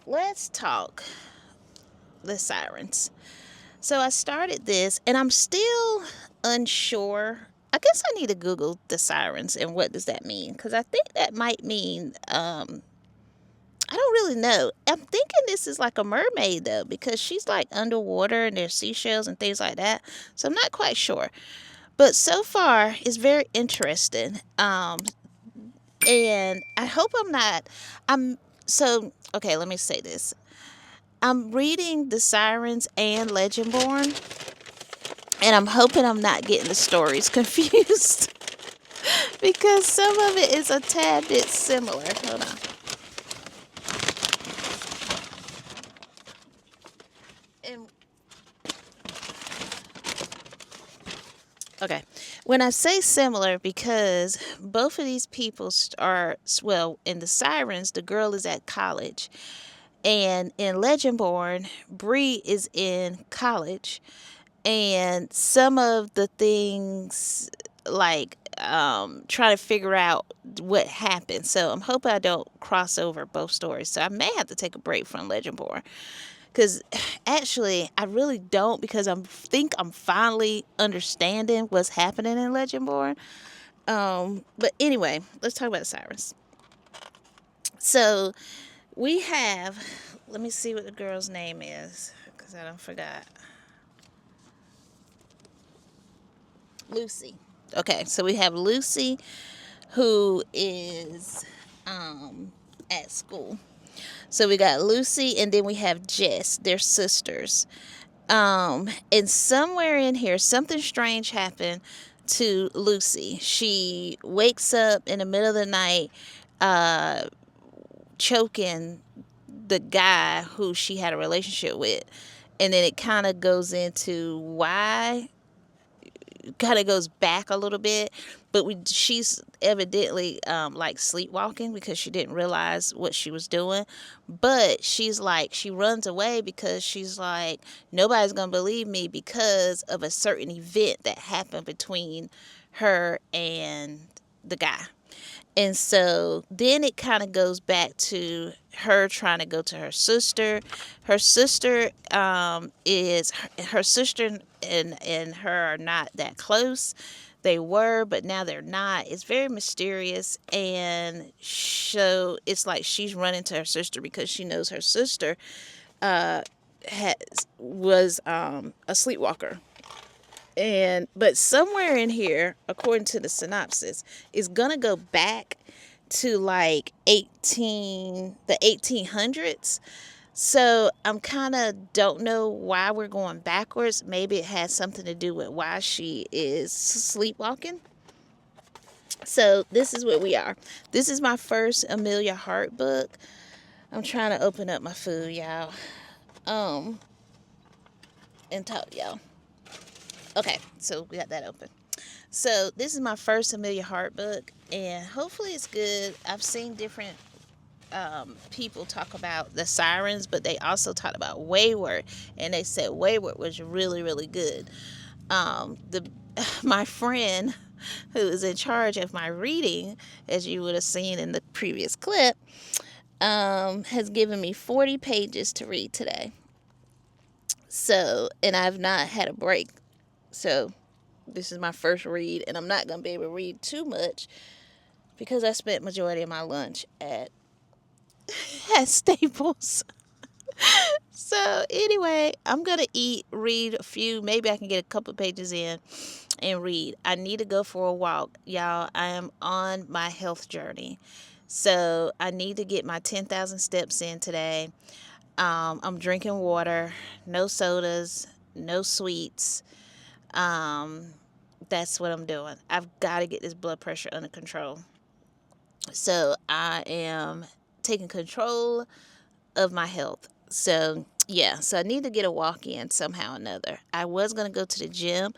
let's talk the Sirens. So I started this and I'm still unsure. I guess I need to Google the Sirens and what does that mean? Because I think that might mean, I don't really know. I'm thinking this is like a mermaid though, because she's like underwater and there's seashells and things like that. So I'm not quite sure. But so far, it's very interesting. And I hope I'm not. I'm so okay. Let me say this. I'm reading The Sirens and Legendborn, and I'm hoping I'm not getting the stories confused because some of it is a tad bit similar. Hold on. And okay, when I say similar, because both of these people are, well, in The Sirens, the girl is at college, and in Legendborn, Bree is in college, and some of the things like trying to figure out what happened. So I'm hoping I don't cross over both stories. So I may have to take a break from Legendborn because actually I really don't, because I think I'm finally understanding what's happening in Legendborn. But anyway, let's talk about the Sirens. So we have, let me see what the girl's name is because I don't forgot. Lucy. Okay, so we have Lucy, who is at school. So we got Lucy, and then we have Jess. They're sisters. And somewhere in here, something strange happened to Lucy. She wakes up in the middle of the night, uh, choking the guy who she had a relationship with. And then it kind of goes into why, kind of goes back a little bit, but she's evidently like sleepwalking because she didn't realize what she was doing. But she's like, she runs away because she's like, nobody's gonna believe me because of a certain event that happened between her and the guy. And so then it kind of goes back to her trying to go to her sister. Her sister is her sister and her are not that close. They were, but now they're not. It's very mysterious, and so it's like she's running to her sister because she knows her sister uh, has was a sleepwalker. And but somewhere in here, according to the synopsis, is gonna go back to like 1800s. So I'm kind of don't know why we're going backwards. Maybe it has something to do with why she is sleepwalking. So this is what we are. This is my first Amelia Hart book. I'm trying to open up my food, y'all. Um, and talk, y'all. Okay, so we got that open. So this is my first Amelia Hart book, and hopefully it's good. I've seen different people talk about the Sirens, but they also talked about Wayward, and they said Wayward was really, really good. The my friend who is in charge of my reading, as you would have seen in the previous clip, has given me 40 pages to read today. So, and I've not had a break. So this is my first read, and I'm not going to be able to read too much because I spent majority of my lunch at Staples. So anyway, I'm going to read a few, maybe I can get a couple of pages in and read. I need to go for a walk. Y'all, I am on my health journey. So I need to get my 10,000 steps in today. I'm drinking water, no sodas, no sweets. That's what I'm doing. I've got to get this blood pressure under control. So I am taking control of my health. So yeah, so I need to get a walk in somehow or another. I was gonna go to the gym,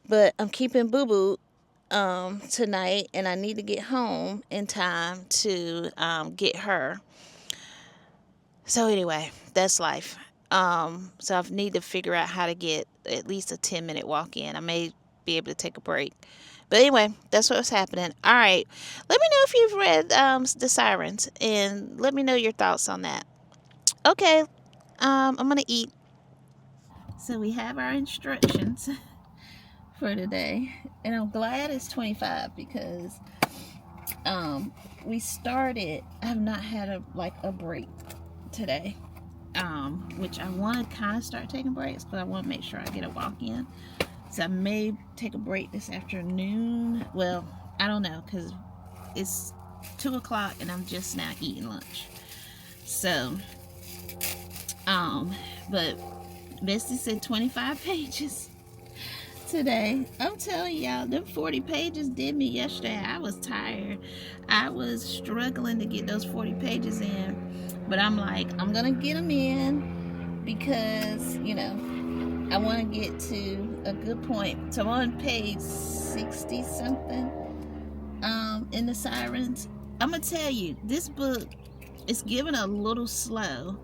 but I'm keeping Boo Boo tonight, and I need to get home in time to get her. So anyway, that's life. So I need to figure out how to get at least a 10-minute walk in. I may be able to take a break. But anyway, that's what's happening. All right. Let me know if you've read The Sirens, and let me know your thoughts on that. Okay, I'm gonna eat. So we have our instructions for today, and I'm glad it's 25 because we started. I have not had a break today, which I want to kind of start taking breaks, but I want to make sure I get a walk in. So I may take a break this afternoon. Well, I don't know because it's 2 o'clock and I'm just now eating lunch. So, but Bestie said 25 pages today. I'm telling y'all, them 40 pages did me yesterday. I was tired. I was struggling to get those 40 pages in. But I'm like, I'm going to get them in because, you know, I want to get to a good point. So I'm on page 60 something in the Sirens. I'm going to tell you, this book is given a little slow.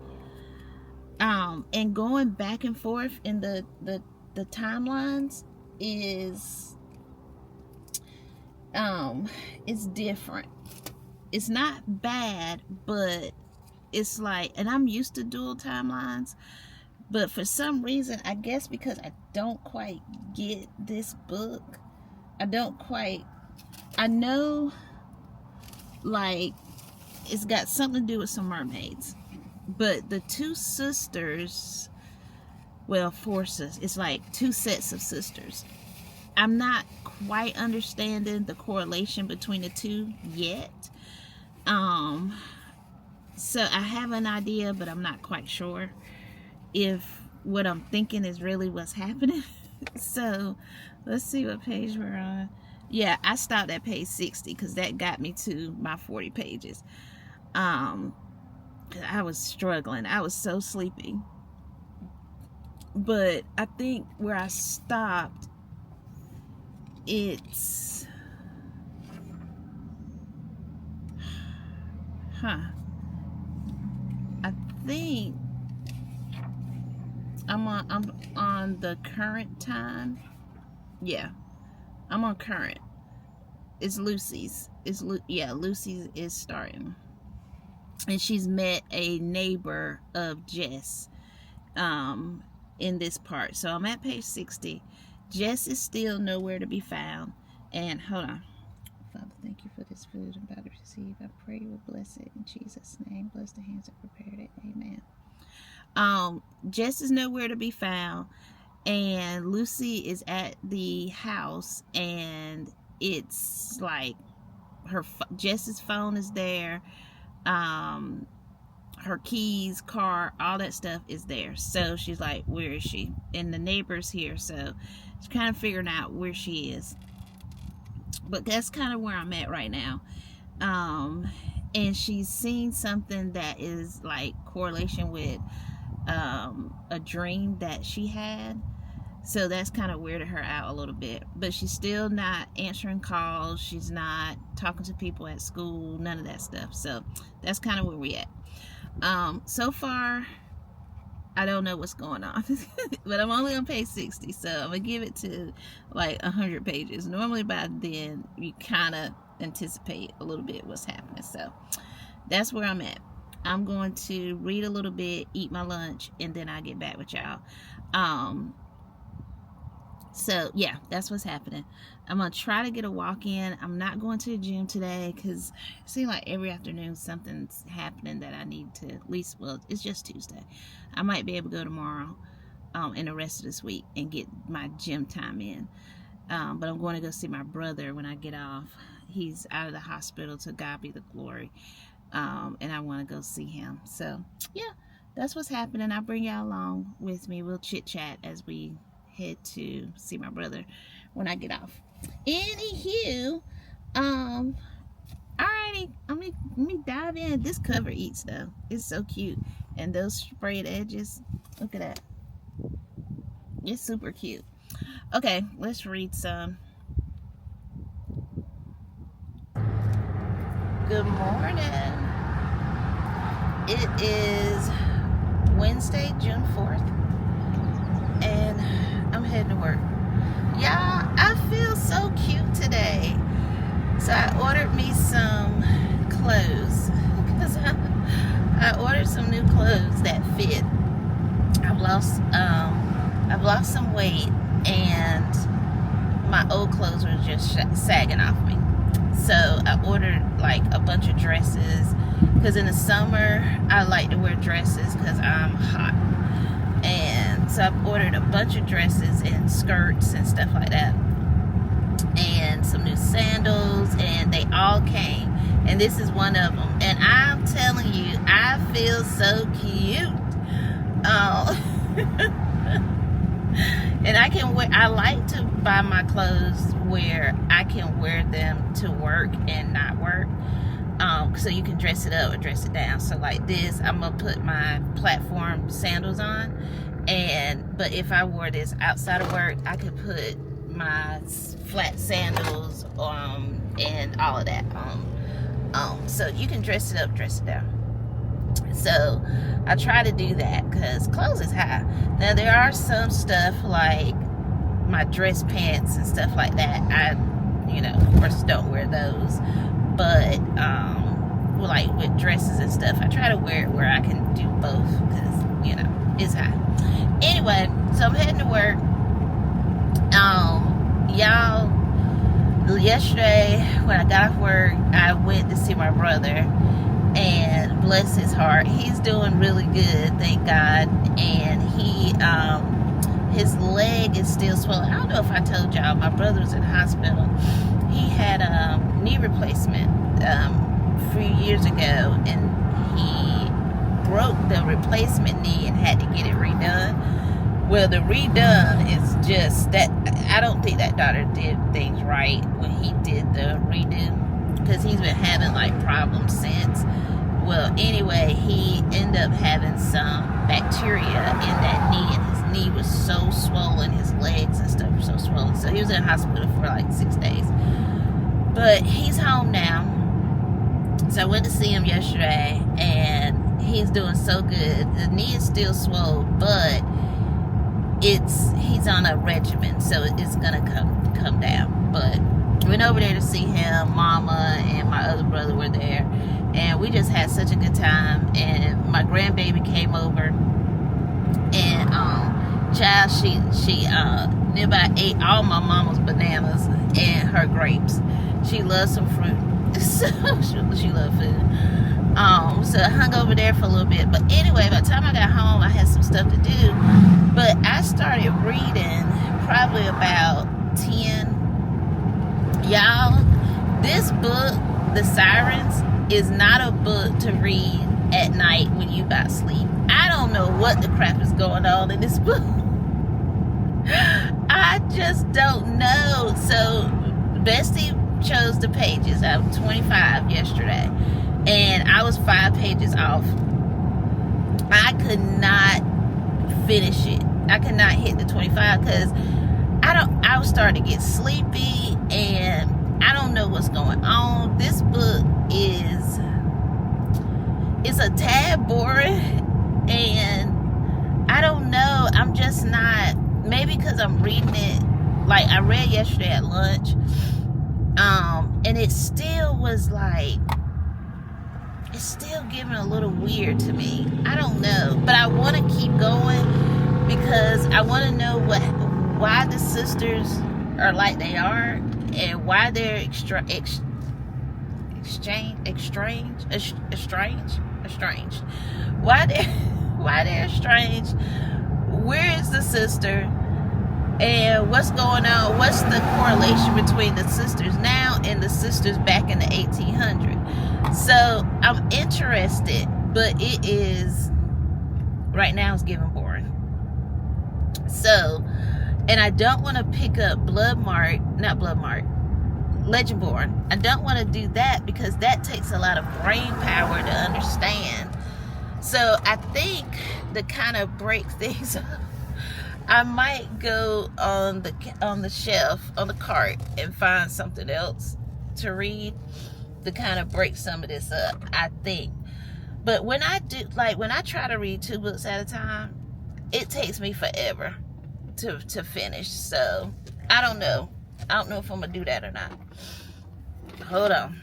And going back and forth in the timelines is different. It's not bad, but it's like, and I'm used to dual timelines, but for some reason, I guess because I don't quite get this book, I know like it's got something to do with some mermaids, but the two sisters, well, 4 sisters, it's like 2 sets of sisters. I'm not quite understanding the correlation between the two yet. So I have an idea, but I'm not quite sure if what I'm thinking is really what's happening. So let's see what page we're on. Yeah, I stopped at page 60 because that got me to my 40 pages. I was struggling. I was so sleepy. But I think where I stopped, it's I think I'm on the current time. Yeah, I'm on current. It's Lucy's. Lucy's is starting, and she's met a neighbor of Jess in this part. So I'm at page 60. Jess is still nowhere to be found. And hold on. Father, thank you for this food I'm about to receive. I pray you will bless it in Jesus' name. Bless the hands that prepared it. Amen. Jess is nowhere to be found, and Lucy is at the house, and it's like Jess's phone is there, her keys, car, all that stuff is there. So she's like, where is she? And the neighbor's here, so she's kind of figuring out where she is. But that's kind of where I'm at right now. And she's seen something that is like correlation with a dream that she had. So that's kind of weirded her out a little bit. But she's still not answering calls. She's not talking to people at school. None of that stuff. So that's kind of where we at. So far, I don't know what's going on. But I'm only on page 60. So I'm going to give it to like 100 pages. Normally by then, you kind of anticipate a little bit what's happening. So that's where I'm at. I'm going to read a little bit, eat my lunch, and then I'll get back with y'all. So yeah, that's what's happening. I'm gonna try to get a walk in. I'm not going to the gym today because it seems like every afternoon something's happening that I need to at least, well, it's just Tuesday. I might be able to go tomorrow and the rest of this week and get my gym time in. But I'm going to go see my brother when I get off. He's out of the hospital, to God be the glory. And I want to go see him. So yeah, that's what's happening. I'll bring y'all along with me. We'll chit chat as we head to see my brother when I get off. Anywho, alrighty, let me dive in. This cover eats though. It's so cute. And those sprayed edges, look at that. It's super cute. Okay, let's read some. Good morning. It is Wednesday, June 4th, and I'm heading to work. Y'all, I feel so cute today. So I ordered me some clothes because I ordered some new clothes that lost some weight, and my old clothes were just sagging off me. So I ordered like a bunch of dresses, because in the summer I like to wear dresses because I'm hot. And so I ordered a bunch of dresses and skirts and stuff like that, and some new sandals, and they all came, and this is one of them. And I'm telling you, I feel so cute. And I like to buy my clothes where I can wear them to work and not work. So you can dress it up or dress it down. So like this, I'm gonna put my platform sandals on, but if I wore this outside of work, I could put my flat sandals and all of that on. So you can dress it up, dress it down. So I try to do that because clothes is high. Now there are some stuff like my dress pants and stuff like that, I of course don't wear those, but like with dresses and stuff, I try to wear it where I can do both, because it's high. Anyway, so I'm heading to work. Y'all, yesterday when I got off work, I went to see my brother, and bless his heart, he's doing really good, thank God. And his leg is still swollen. I don't know if I told y'all, my brother was in the hospital. He had a knee replacement a few years ago, and he broke the replacement knee and had to get it redone. Well, the redone is just that, I don't think that doctor did things right when he did the redo, because he's been having like problems since. Well, anyway, he ended up having some bacteria in that knee, and his knee was so swollen, his legs and stuff were so swollen. So he was in the hospital for like 6 days. But he's home now. So I went to see him yesterday, and he's doing so good. The knee is still swollen, but he's on a regimen, so it's gonna come down. But went over there to see him. Mama and my other brother were there, and we just had such a good time. And my grandbaby came over, and child, she nearby ate all my mama's bananas and her grapes. She loves some fruit, so she loved food. So I hung over there for a little bit. But anyway, by the time I got home, I had some stuff to do. But I started reading probably about 10. Y'all, this book, The Sirens, is not a book to read at night when you about to sleep. I don't know what the crap is going on in this book. I just don't know. So Bestie chose the pages. I was 25 yesterday, and I was 5 pages off. I could not finish it. I could not hit the 25 because I was starting to get sleepy, and I don't know what's going on. This book it's a tad boring, and I don't know. I'm just not, maybe because I'm reading it, like I read yesterday at lunch, and it still was like, it's still giving a little weird to me. I don't know, but I want to keep going because I want to know why the sisters are like they are, and why they're estranged. Why they're estranged? Where is the sister? And what's going on? What's the correlation between the sisters now and the sisters back in the 1800s? So I'm interested, but it is right now it's getting boring. So, and I don't want to pick up Legendborn. I don't want to do that because that takes a lot of brain power to understand. So I think to kind of break things up, I might go on the shelf, on the cart, and find something else to read to kind of break some of this up, I think. But when I try to read 2 books at a time, it takes me forever to finish. So I don't know if I'm gonna do that or not. Hold on.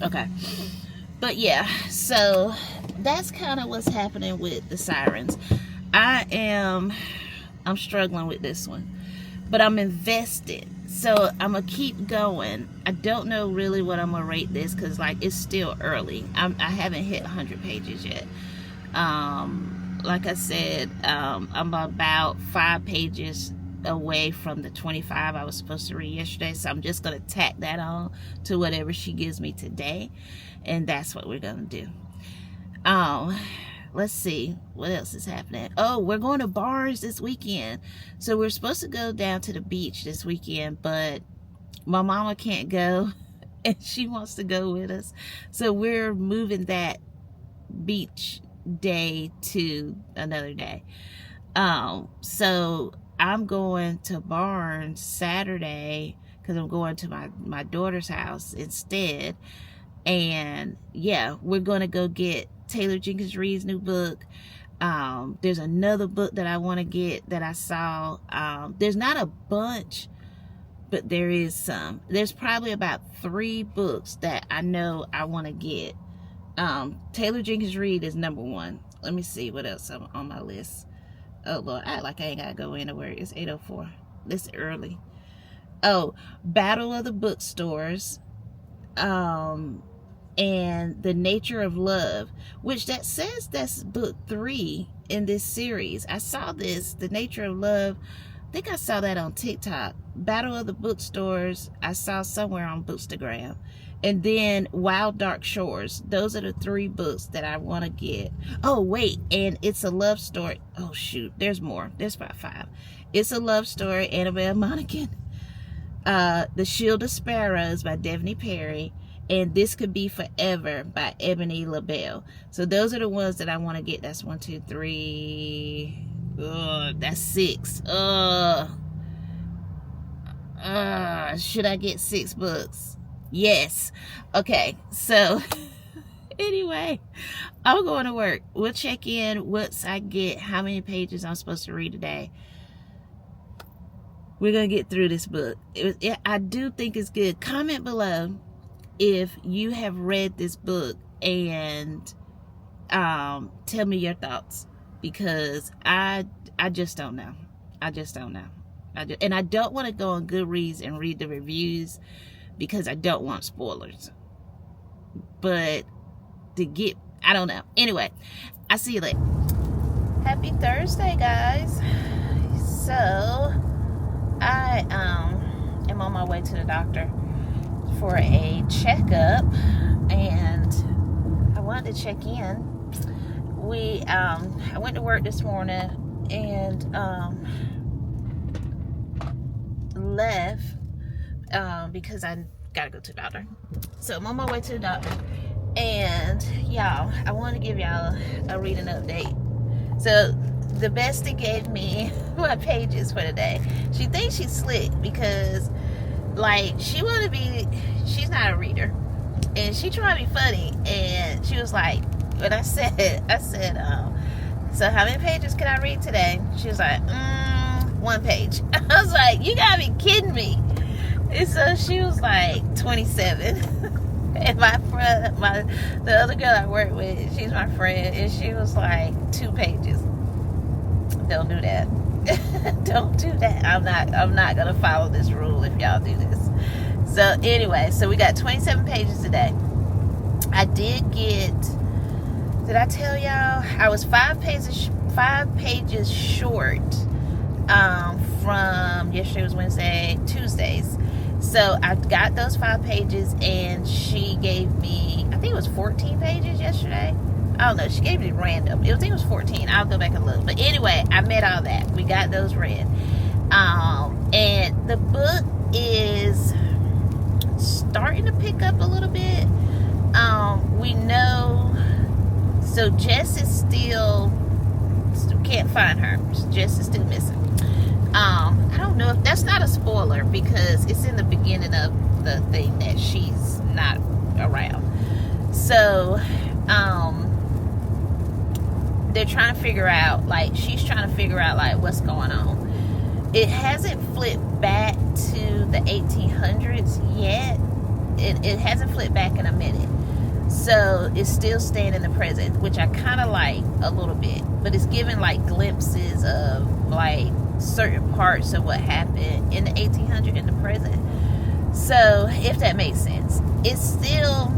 Okay. But yeah, so that's kind of what's happening with the Sirens. I'm struggling with this one, but I'm invested, so I'm gonna keep going. I don't know really what I'm gonna rate this, because like it's still early. I haven't hit 100 pages yet. Like I said, I'm about 5 pages away from the 25 I was supposed to read yesterday, so I'm just gonna tack that on to whatever she gives me today, and that's what we're gonna do. Let's see what else is happening. Oh, we're going to bars this weekend. So we're supposed to go down to the beach this weekend, but my mama can't go and she wants to go with us, so we're moving that beach day to another day. So I'm going to Barnes Saturday because I'm going to my daughter's house instead. And yeah, we're going to go get Taylor Jenkins Reid's new book. There's another book that I want to get that I saw. There's not a bunch, but there is some. There's probably about 3 books that I know I want to get. Taylor Jenkins Reid is number 1. Let me see what else on my list. Oh Lord, I act like I ain't gotta go anywhere. It's 8:04. This is early. Oh, Battle of the Bookstores. And The Nature of Love, which that says that's book 3 in this series. I saw this, The Nature of Love, I think I saw that on TikTok. Battle of the Bookstores, I saw somewhere on Bookstagram. And then Wild Dark Shores. Those are the 3 books that I want to get. Oh, wait, and It's a Love Story. Oh, shoot, there's more. There's about 5. It's a Love Story, Annabelle Monaghan. The Shield of Sparrows by Devney Perry. And This Could Be Forever by Ebony LaBelle. So those are the ones that I want to get. That's 1, 2, 3. That's 6. Should I get 6 books? Yes. Okay, so anyway, I'm going to work. We'll check in once I get how many pages I'm supposed to read today. We're going to get through this book. I do think it's good. Comment below if you have read this book and tell me your thoughts, because I just don't know. I just don't know. And I don't want to go on Goodreads and read the reviews because I don't want spoilers. But I don't know. Anyway, I'll see you later. Happy Thursday, guys. So I am on my way to the doctor for a checkup, and I wanted to check in. I went to work this morning and left because I gotta go to the doctor. So I'm on my way to the doctor, and y'all, I want to give y'all a reading update. So the Bestie gave me my pages for today. She thinks she's slick because like she's not a reader, and she tried to be funny, and she was like, when I said so how many pages can I read today? She was like, 1 page. I was like, you gotta be kidding me. And so she was like 27. And the other girl I work with, she's my friend, and she was like 2 pages. Don't do that. Don't do that. I'm not gonna follow this rule if y'all do this. So anyway, so we got 27 pages today. I did I tell y'all I was 5 pages short from yesterday was Wednesday, Tuesdays. So I got those 5 pages, and she gave me, I think it was 14 pages yesterday. I don't know, she gave me random. I think it was 14. I'll go back and look. But anyway, I met all that. We got those read. And the book is starting to pick up a little bit. We know, so Jess is still can't find her. Jess is still missing. I don't know if that's not a spoiler, because it's in the beginning of the thing that she's not around. So they're trying to figure out, like, she's trying to figure out, like, what's going on. It hasn't flipped back to the 1800s yet. It hasn't flipped back in a minute. So So it's still staying in the present, which I kind of like a little bit, but it's giving like glimpses of like certain parts of what happened in the 1800s in the present. So if that makes sense, it's still,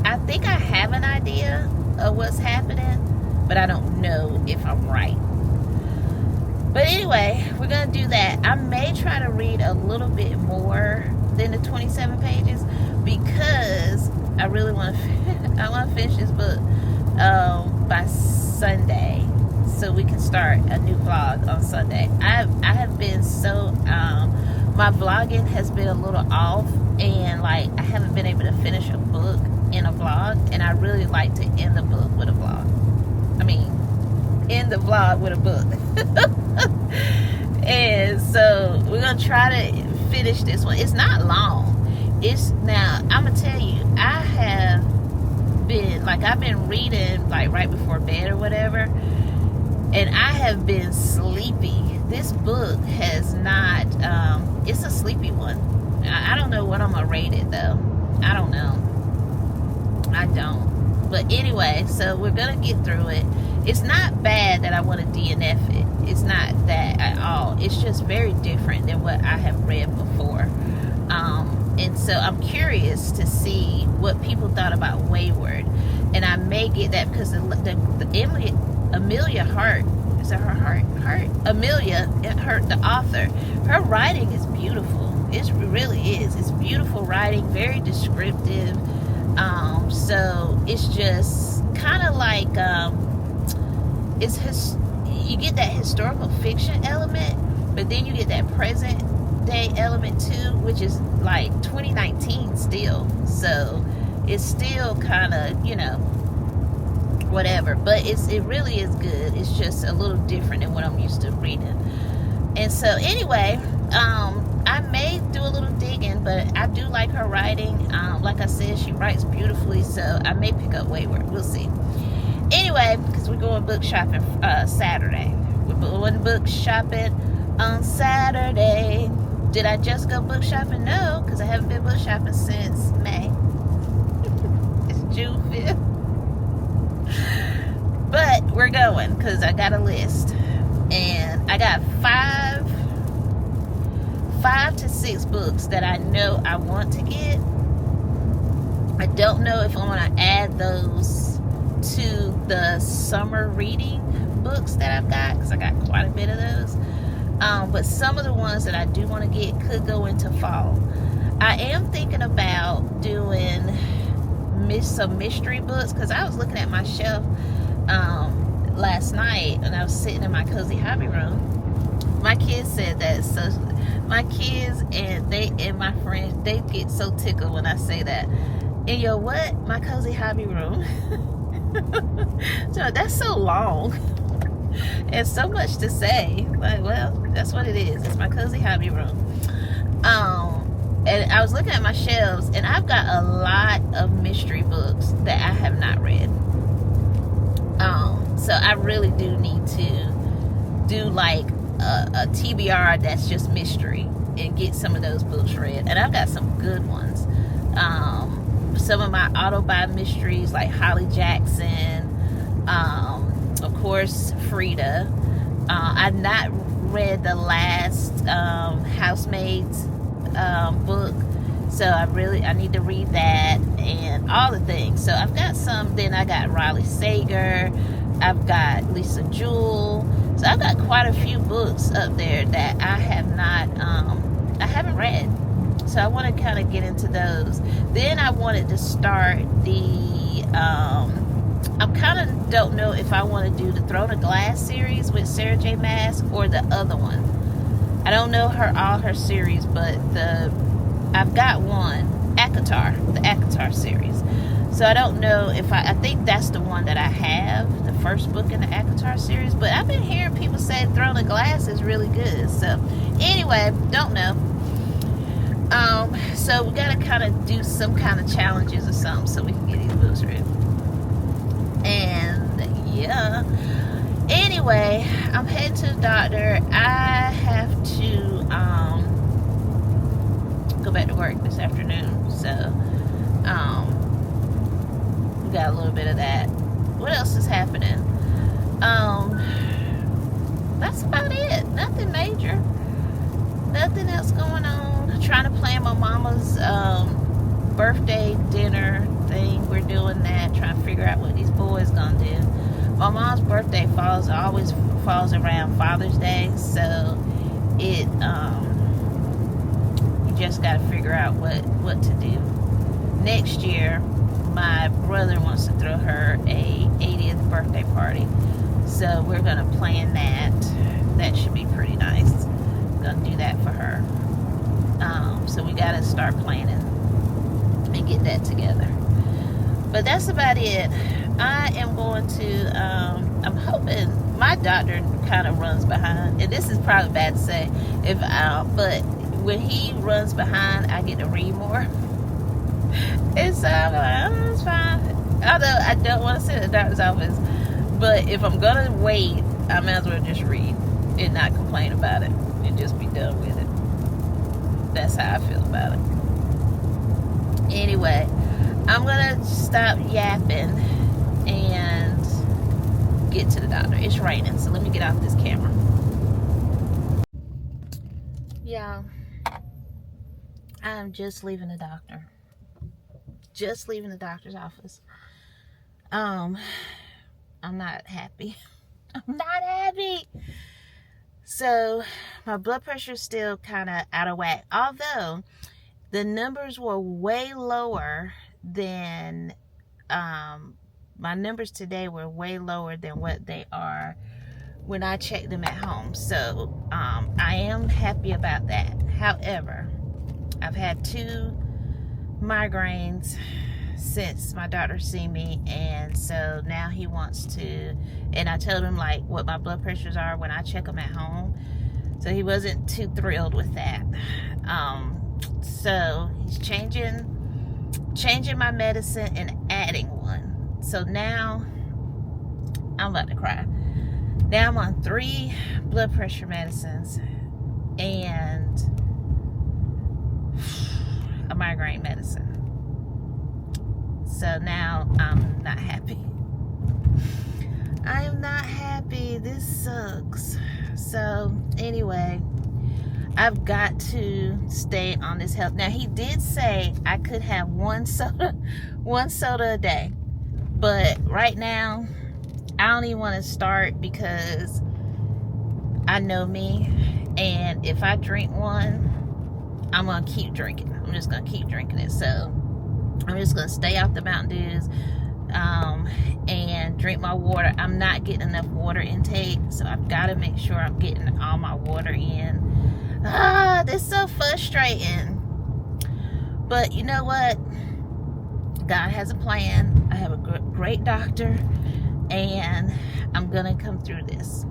I think I have an idea of what's happening, but I don't know if I'm right. But anyway, we're going to do that. I may try to read a little bit more than the 27 pages because I really want to I want to finish this book by Sunday, so we can start a new vlog on Sunday. I have been so my vlogging has been a little off, and like I haven't been able to finish a book in a vlog, and I really like to end the book with a vlog. I mean, end the vlog with a book. And so we're gonna try to finish this one. It's not long. It's now, I'm gonna tell you, I have been like, I've been reading like right before bed or whatever, and I have been sleepy. This book has not it's a sleepy one. I don't know what I'm gonna rate it though. I don't know. I don't. But anyway, so we're gonna get through it. It's not bad that I want to DNF it. It's not that at all. It's just very different than what I have read before. And so I'm curious to see what people thought about Wayward. And I may get that because the Amelia Hart, is that her Hart? Amelia, the author, her writing is beautiful. It really is. It's beautiful writing, very descriptive. So it's just kind of like you get that historical fiction element, but then you get that present day element too, which is like 2019 still. So it's still kind of, you know, whatever. But it really is good. It's just a little different than what I'm used to reading. And so anyway, I may do a little digging, but I do like her writing. Like I said, she writes beautifully, so I may pick up Wayward. We'll see. Anyway, because we're going book shopping Saturday. We're going book shopping on Saturday. Did I just go book shopping? No, because I haven't been book shopping since May. It's June 5th. But we're going because I got a list. And I got five to six books that I know I want to get. I don't know if I want to add those to the summer reading books that I've got, because I got quite a bit of those. But some of the ones that I do want to get could go into fall. I am thinking about doing some mystery books, because I was looking at my shelf last night, and I was sitting in my cozy hobby room. My kids said that, so my kids and my friends, they get so tickled when I say that. In your what? My cozy hobby room. So that's so long and so much to say. Like, well, that's what it is. It's my cozy hobby room. And I was looking at my shelves, and I've got a lot of mystery books that I have not read. So I really do need to do like a TBR that's just mystery and get some of those books read. And I've got some good ones. Some of my auto-buy mysteries like Holly Jackson, of course Frida. I've not read the last Housemaids book, so I need to read that and all the things. So I've got some. Then I got Riley Sager, I've got Lisa Jewell. So I've got quite a few books up there that I have not I haven't read. So I want to kind of get into those. Then I wanted to start the I'm kind of don't know if I want to do the Throne of Glass series with Sarah J. Maas or the other one. I don't know all her series, but I've got one, the ACOTAR series. So I don't know if I think that's the one that I have, the first book in the ACOTAR series. But I've been hearing people say Throne of Glass is really good. So anyway, don't know. So we gotta kind of do some kind of challenges or something so we can get these books read. And yeah. Anyway, I'm heading to the doctor. I have to go back to work this afternoon. So we got a little bit of that. What else is happening? That's about it. Nothing major. Nothing else going on. Trying to plan my mama's birthday dinner thing. We're doing that. Trying to figure out what these boys gonna do. My mom's birthday always falls around Father's Day, so it you just got to figure out what to do. Next year, my brother wants to throw her a 80th birthday party, so we're gonna plan that. That should be pretty nice. Gonna do that for her. So we gotta start planning and get that together. But that's about it. I am going to, I'm hoping, my doctor kind of runs behind, and this is probably bad to say, but when he runs behind, I get to read more. And so I'm like, oh, it's fine. Although I don't want to sit at the doctor's office, but if I'm going to wait, I might as well just read and not complain about it and just be done with it. That's how I feel about it. Anyway, I'm going to stop yapping and get to the doctor. It's raining, so let me get off this camera. Y'all, I'm just leaving the doctor. Just leaving the doctor's office. I'm not happy. I'm not happy. So my blood pressure is still kind of out of whack. Although the numbers were way lower than my numbers today were way lower than what they are when I checked them at home. So I am happy about that. However, I've had 2 migraines since my doctor seen me, and so now he wants to, and I told him like what my blood pressures are when I check them at home, so he wasn't too thrilled with that. So he's changing my medicine and adding one. So now I'm about to cry. Now I'm on 3 blood pressure medicines and a migraine medicine. So now I'm not happy. I am not happy. This sucks. So anyway, I've got to stay on this health. Now he did say I could have one soda a day. But right now, I don't even want to start because I know me. And if I drink one, I'm going to keep drinking. I'm just going to keep drinking it. So I'm just going to stay off the Mountain Dews and drink my water. I'm not getting enough water intake, so I've got to make sure I'm getting all my water in. This is so frustrating. But you know what? God has a plan. I have a great doctor, and I'm going to come through this.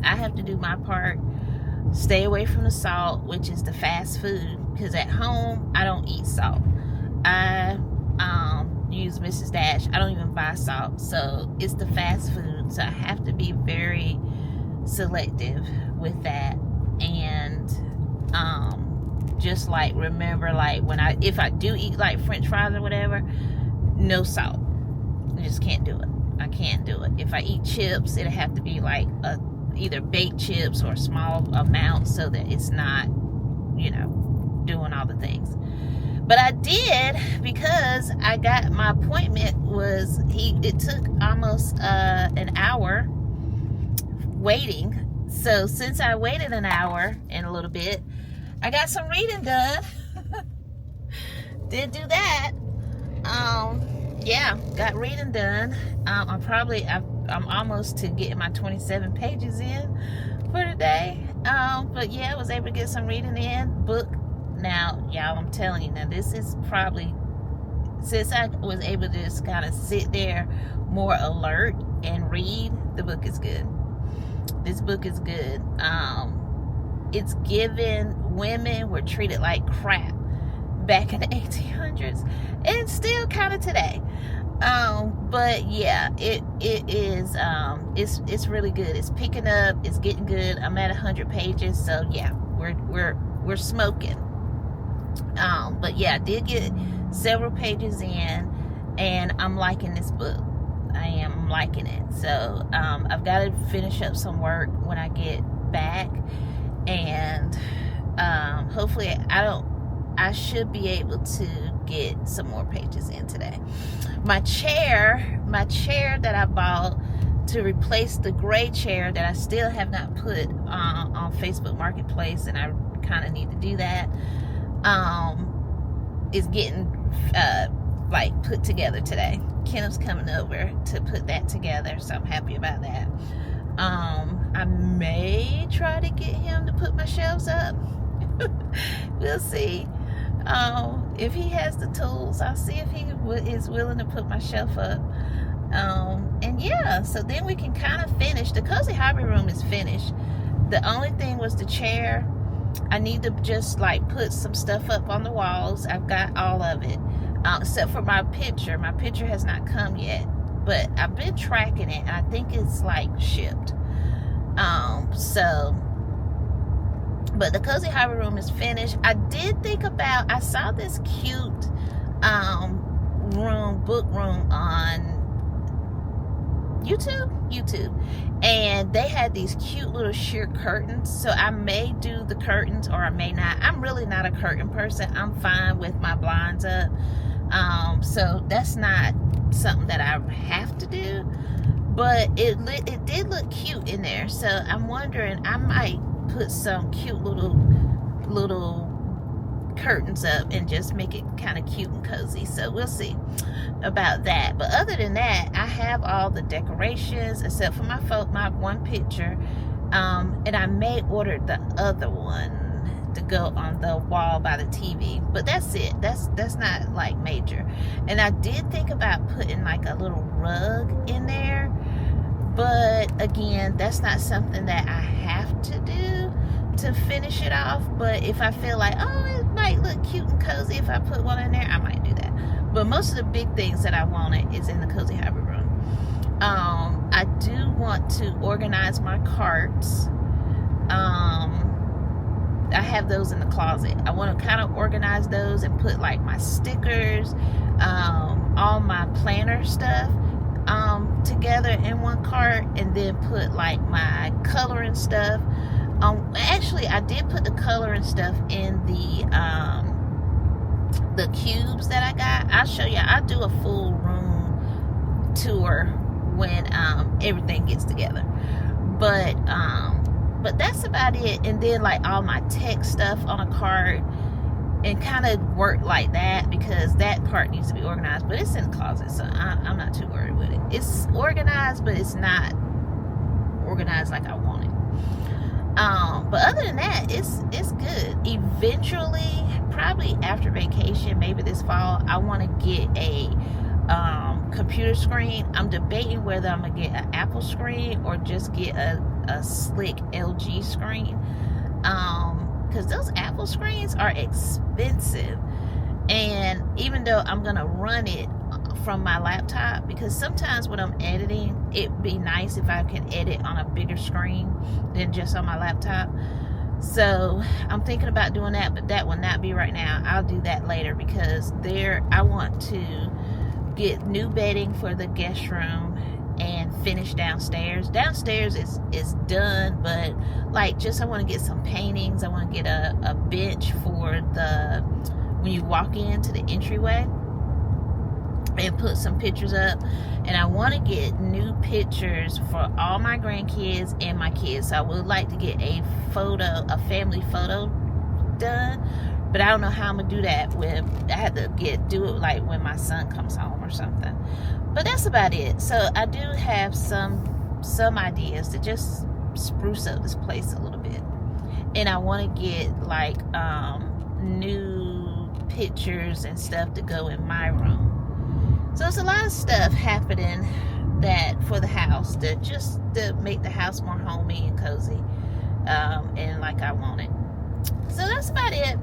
I have to do my part. Stay away from the salt, which is the fast food, because at home, I don't eat salt. I use Mrs. Dash. I don't even buy salt. So it's the fast food. So I have to be very selective with that. And just like remember, like if I do eat like French fries or whatever, no salt. I just can't do it. I can't do it. If I eat chips, it'll have to be like either baked chips or small amounts so that it's not, doing all the things. But I did, because I got my appointment it took almost an hour waiting. So since I waited an hour and a little bit, I got some reading done. Did do that. Yeah, got reading done. I'm almost to getting my 27 pages in for today. But yeah, I was able to get some reading in. Book. Now, y'all, I'm telling you, now this is probably, since I was able to just kind of sit there more alert and read, the book is good. This book is good. It's given women were treated like crap back in the 1800s, and still kind of today. But yeah, it is, it's really good. It's picking up, it's getting good. I'm at 100 pages, so yeah, we're smoking. But yeah, I did get several pages in, and I'm liking this book. I am liking it. So I've got to finish up some work when I get back, and hopefully I should be able to get some more pages in today. My chair that I bought to replace the gray chair that I still have not put on Facebook Marketplace, and I kind of need to do that, is getting like put together today. Kenneth's coming over to put that together, so I'm happy about that. I may try to get him to put my shelves up. We'll see. If he has the tools, I'll see if he is willing to put my shelf up. And yeah, so then we can kind of finish. The cozy hobby room is finished. The only thing was the chair. I need to just like put some stuff up on the walls. I've got all of it, except for my picture. My picture has not come yet, but I've been tracking it, and I think it's like shipped. But the cozy hobby room is finished. I did think about, I saw this cute book room on YouTube, and they had these cute little sheer curtains. So I may do the curtains, or I may not. I'm really not a curtain person. I'm fine with my blinds up. So that's not something that I have to do, but it did look cute in there. So I'm wondering, I might put some cute little curtains up and just make it kind of cute and cozy. So we'll see about that. But other than that, I have all the decorations except for my one picture, and I may order the other one to go on the wall by the TV, but that's it. That's not like major. And I did think about putting like a little rug in there, but again, that's not something that I have to do to finish it off. But if I feel like, oh, it might look cute and cozy if I put one in there, I might do that. But most of the big things that I wanted is in the cozy hobby room. I do want to organize my carts. I have those in the closet. I want to kind of organize those and put like my stickers, all my planner stuff together in one cart, and then put like my coloring stuff. Actually, I did put the coloring stuff in the cubes that I got. I'll show you. I'll do a full room tour when everything gets together. But that's about it. And then like all my tech stuff on a cart, and kind of work like that, because that cart needs to be organized. But it's in the closet, so I'm not too worried with it. It's organized, but it's not organized like I want it. But other than that, it's good. Eventually, probably after vacation, maybe this fall, I want to get a computer screen. I'm debating whether I'm gonna get an Apple screen or just get a slick LG screen, because those Apple screens are expensive. And even though I'm gonna run it from my laptop, because sometimes when I'm editing, it'd be nice if I can edit on a bigger screen than just on my laptop. So I'm thinking about doing that, but that will not be right now. I'll do that later, because I want to get new bedding for the guest room and finish downstairs. Downstairs is done, but like I want to get some paintings. I want to get a bench for when you walk into the entryway, and put some pictures up. And I want to get new pictures for all my grandkids and my kids. So I would like to get a family photo done, but I don't know how I'm gonna do that. I had to do it like when my son comes home or something. But that's about it. So I do have some ideas to just spruce up this place a little bit, and I want to get like new pictures and stuff to go in my room. So it's a lot of stuff happening for the house to make the house more homey and cozy, and like I want it. So that's about it.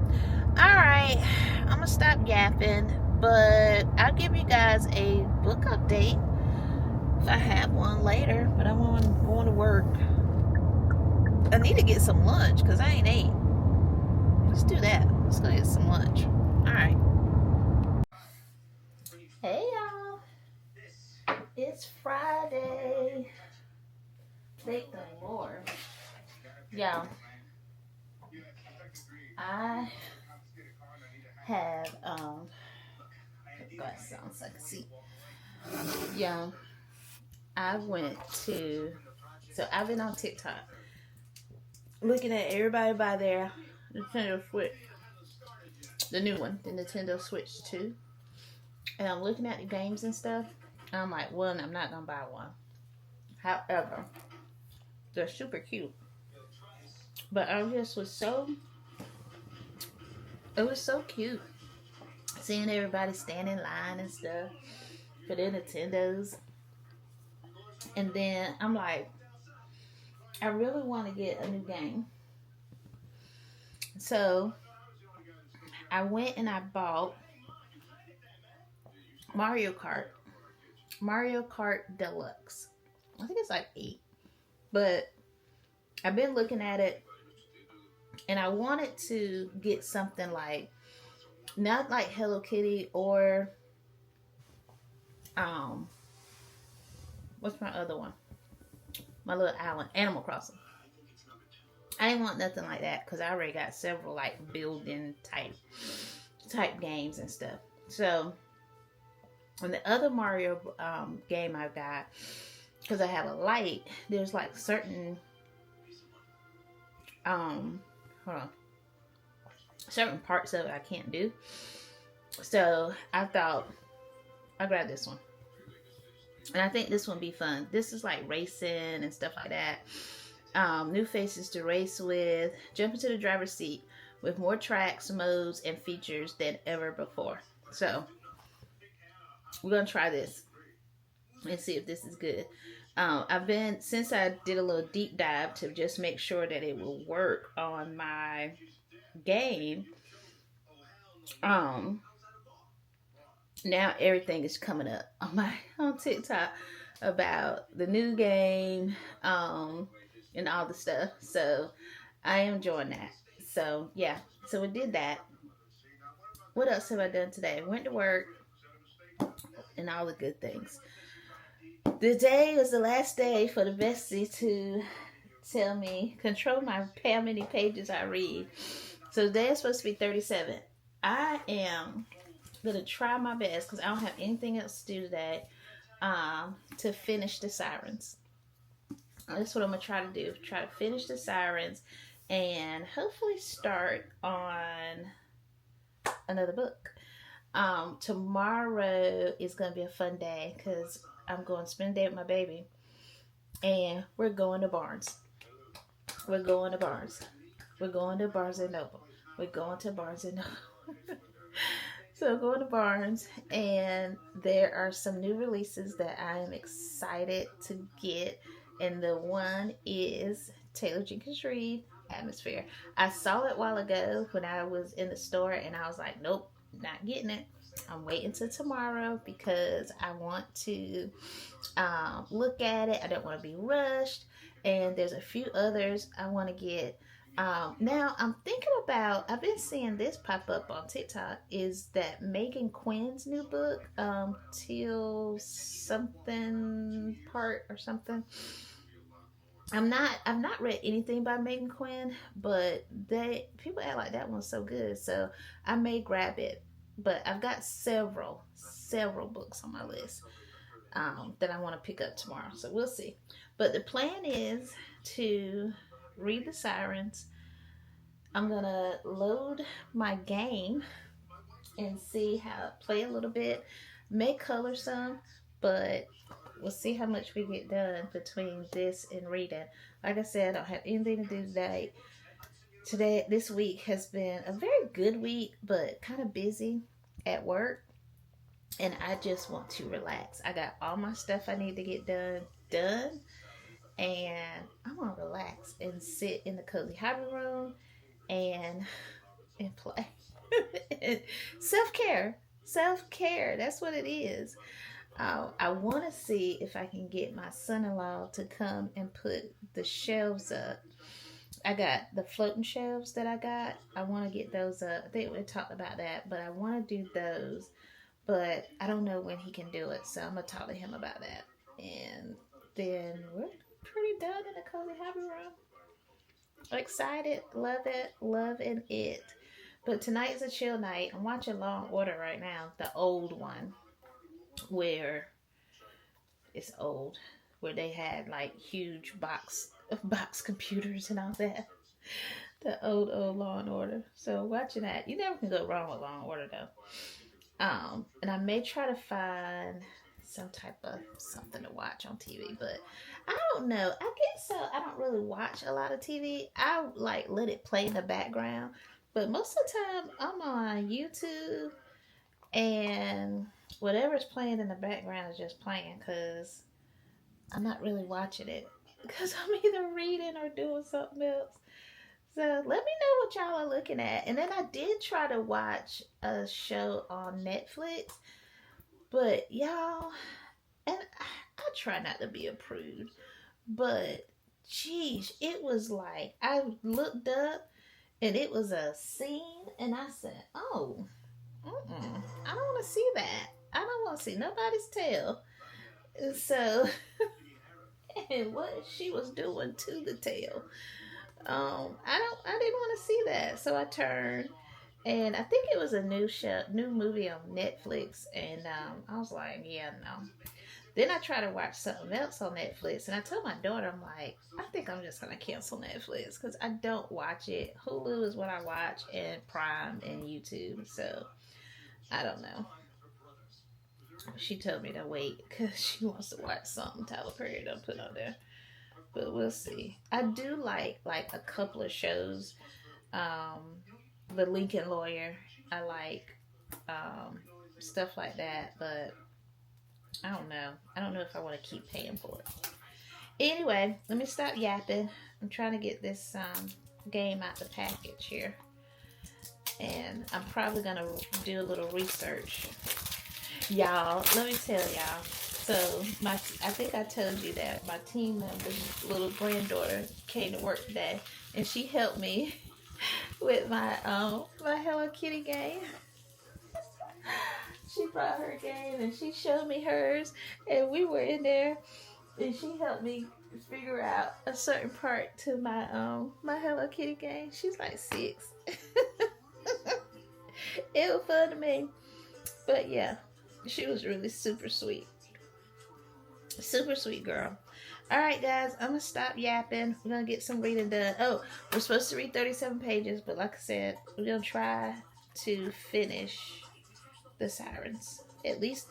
Alright, I'm gonna stop yapping, but I'll give you guys a book update if I have one later. But I'm going to work. I need to get some lunch because I ain't ate. Let's do that. Let's go get some lunch. Alright. Hey y'all. It's Friday. Thank the Lord. Y'all, I have glasses on so I can see. Yeah, I went to, so I've been on TikTok looking at everybody buy their Nintendo Switch, the new one, the Nintendo Switch 2. And I'm looking at the games and stuff. And I'm like, one, I'm not gonna buy one. However, they're super cute. But I just was so, it was so cute seeing everybody stand in line and stuff for their Nintendos. And then I'm like, I really want to get a new game. So I went and I bought Mario Kart Deluxe. I think it's like 8. But I've been looking at it and I wanted to get something like, not like Hello Kitty or what's my other one? My little island, Animal Crossing. I didn't want nothing like that because I already got several like building type games and stuff. So on the other Mario game I got, because I have a light, there's like certain certain parts of it I can't do. So I thought I'll grab this one. And I think this one be fun. This is like racing and stuff like that. New faces to race with. Jump into the driver's seat with more tracks, modes, and features than ever before. So we're gonna try this and see if this is good. Since I did a little deep dive to just make sure that it will work on my game. Now everything is coming up on TikTok about the new game, and all the stuff. So I am enjoying that. So yeah, so we did that. What else have I done today? Went to work and all the good things. Today was the last day for the Bestie to tell me, control how many pages I read. So today is supposed to be 37. I am gonna try my best because I don't have anything else to do today, to finish the Sirens. That's what I'm gonna try to do. Try to finish the Sirens and hopefully start on another book. Tomorrow is gonna be a fun day because I'm going to spend a day with my baby, and we're going to Barnes. We're going to Barnes. We're going to Barnes and Noble. We're going to Barnes and Noble. So going to Barnes, and there are some new releases that I am excited to get, and the one is Taylor Jenkins Reid, Atmosphere. I saw it a while ago when I was in the store, and I was like, nope, not getting it. I'm waiting till tomorrow because I want to look at it. I don't want to be rushed, and there's a few others I want to get. Now I'm thinking about, I've been seeing this pop up on TikTok, is that Megan Quinn's new book, Till something part or something. I've not read anything by Megan Quinn, but people act like that one's so good, so I may grab it. But I've got several books on my list that I want to pick up tomorrow, so we'll see. But the plan is to read the Sirens. I'm gonna load my game and see how play a little bit, may color some, but we'll see how much we get done between this and reading. Like I said, I don't have anything to do today. This week has been a very good week, but kind of busy at work, and I just want to relax. I got all my stuff I need to get done, and I want to relax and sit in the cozy hobby room and play. Self-care, that's what it is. I want to see if I can get my son-in-law to come and put the shelves up. I got the floating shelves that I got. I want to get those up. I think we talked about that, but I want to do those. But I don't know when he can do it, so I'm going to talk to him about that. And then we're pretty done in the cozy hobby room. Excited, love it, loving it. But tonight's a chill night. I'm watching Law and Order right now, the old one, where it's old, where they had like huge box computers and all that. The old Law and Order. So watching that, you never can go wrong with Law and Order though. And I may try to find some type of something to watch on TV, but I don't know. I guess so. I don't really watch a lot of TV. I like let it play in the background, but most of the time I'm on YouTube, and whatever's playing in the background is just playing because I'm not really watching it because I'm either reading or doing something else. So let me know what y'all are looking at. And then I did try to watch a show on Netflix, but y'all, and I try not to be a prude, but geez, it was like I looked up and it was a scene, and I said, "Oh, I don't want to see that. I don't want to see nobody's tail." And so, and what she was doing to the tail. I didn't want to see that, so I turned, and I think it was a new movie on Netflix, and I was like, yeah, no. Then I tried to watch something else on Netflix, and I told my daughter, I'm like, I think I'm just gonna cancel Netflix because I don't watch it. Hulu is what I watch, and Prime and YouTube. So I don't know. She told me to wait because she wants to watch something Tyler Perry done put on there. But we'll see. I do like a couple of shows. The Lincoln Lawyer. I like stuff like that, but I don't know. I don't know if I want to keep paying for it. Anyway, let me stop yapping. I'm trying to get this game out the package here. And I'm probably going to do a little research. Y'all, let me tell y'all. So, I think I told you that my team member's little granddaughter came to work today, and she helped me with my my Hello Kitty game. She brought her game, and she showed me hers, and we were in there, and she helped me figure out a certain part to my my Hello Kitty game. She's like 6. It was fun to me, but yeah, she was really super sweet. Super sweet girl. Alright guys, I'm going to stop yapping. We're going to get some reading done. Oh, we're supposed to read 37 pages, but like I said, we're going to try to finish the Sirens. At least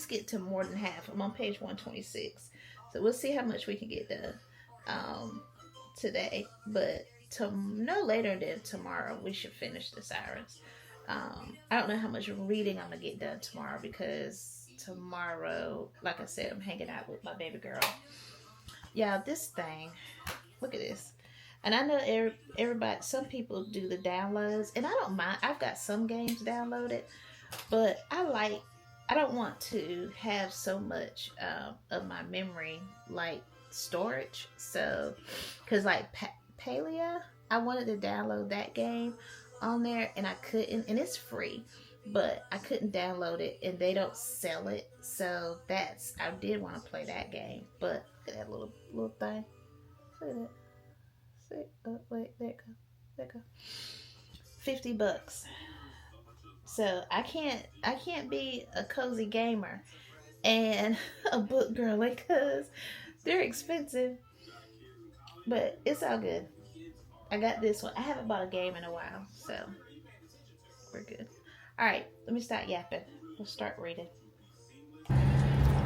get to more than half. I'm on page 126. So we'll see how much we can get done today. But no later than tomorrow, we should finish the Sirens. I don't know how much reading I'm going to get done tomorrow because tomorrow, like I said, I'm hanging out with my baby girl. Yeah, this thing, look at this. And I know everybody, some people do the downloads, and I don't mind. I've got some games downloaded, but I don't want to have so much of my memory like storage. So, because like Palea, I wanted to download that game on there, and I couldn't, and it's free. But I couldn't download it, and they don't sell it. So I did want to play that game. But look at that little thing. Look at that. See? Oh, wait, there it goes. There it goes. $50. So I can't be a cozy gamer and a book girly because they're expensive. But it's all good. I got this one. I haven't bought a game in a while, so we're good. Alright, let me start yapping. We'll start reading.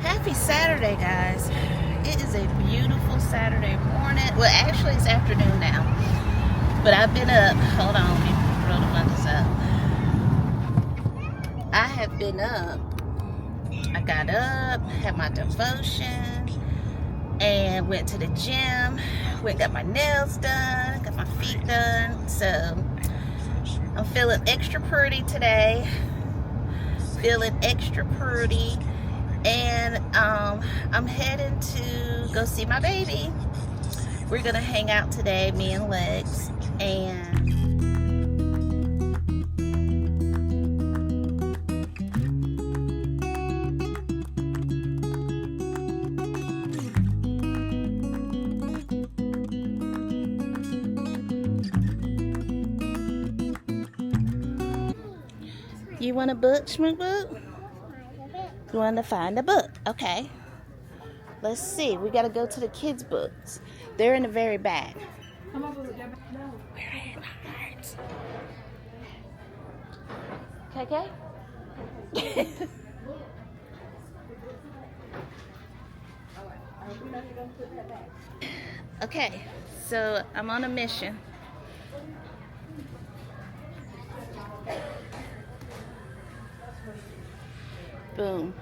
Happy Saturday, guys. It is a beautiful Saturday morning. Well, actually, it's afternoon now. But I've been up. Hold on, let me roll the windows up. I have been up. I got up, had my devotion, and went to the gym. Went and got my nails done, got my feet done. So I'm feeling extra pretty today. Feeling extra pretty. And I'm heading to go see my baby. We're going to hang out today, me and Lex. And You want a book, Schmook Book? You want to find a book? Okay. Let's see. We got to go to the kids' books. They're in the very back. We're in hearts. Okay. Okay, so I'm on a mission. Boom.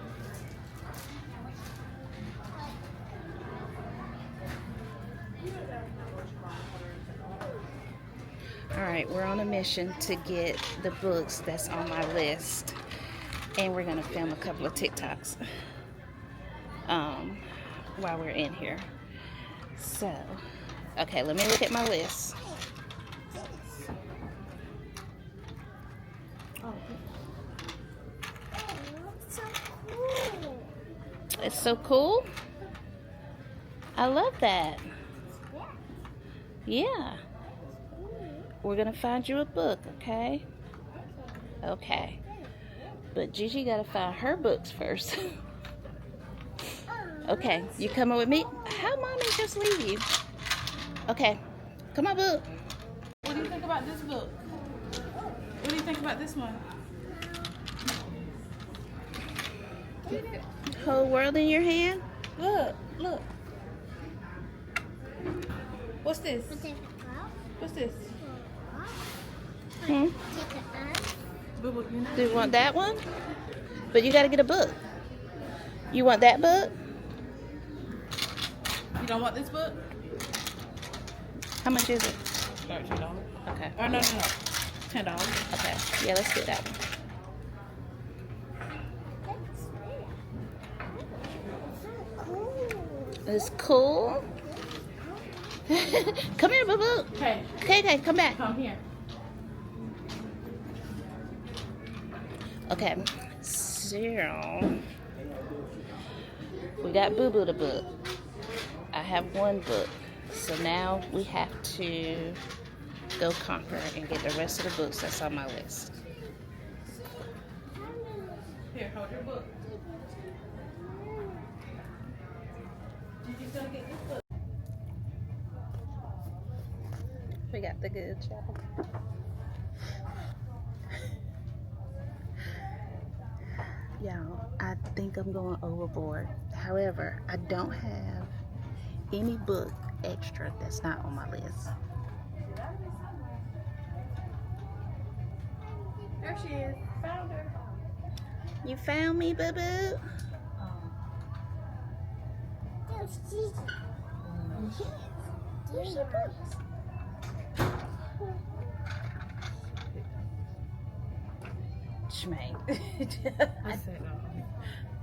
All right, we're on a mission to get the books that's on my list, and we're gonna film a couple of TikToks while we're in here. So, okay, let me look at my list. It's so cool. I love that. Yeah. We're gonna find you a book, okay? Okay. But Gigi gotta find her books first. Okay, you coming with me? How mommy just leave you? Okay, come on, book. What do you think about this book? What do you think about this one? Whole world in your hand? Look, look. What's this? What's this? Hmm? Boo Boo, you know? Do you want that one? But you gotta get a book. You want that book? You don't want this book? How much is it? $13. Okay. Oh, no. $10. Okay. Yeah, let's get that one. It's cool. Come here, Boo Boo. Okay. Okay, come back. Come here. Okay. So, we got Boo Boo the book. I have one book. So now we have to go conquer and get the rest of the books that's on my list. Here, hold your book. Gigi's gonna get this book. We got the good job. Y'all, I think I'm going overboard. However, I don't have any book extra that's not on my list. There she is. Found her. You found me, Boo Boo? There's your books. Schmang.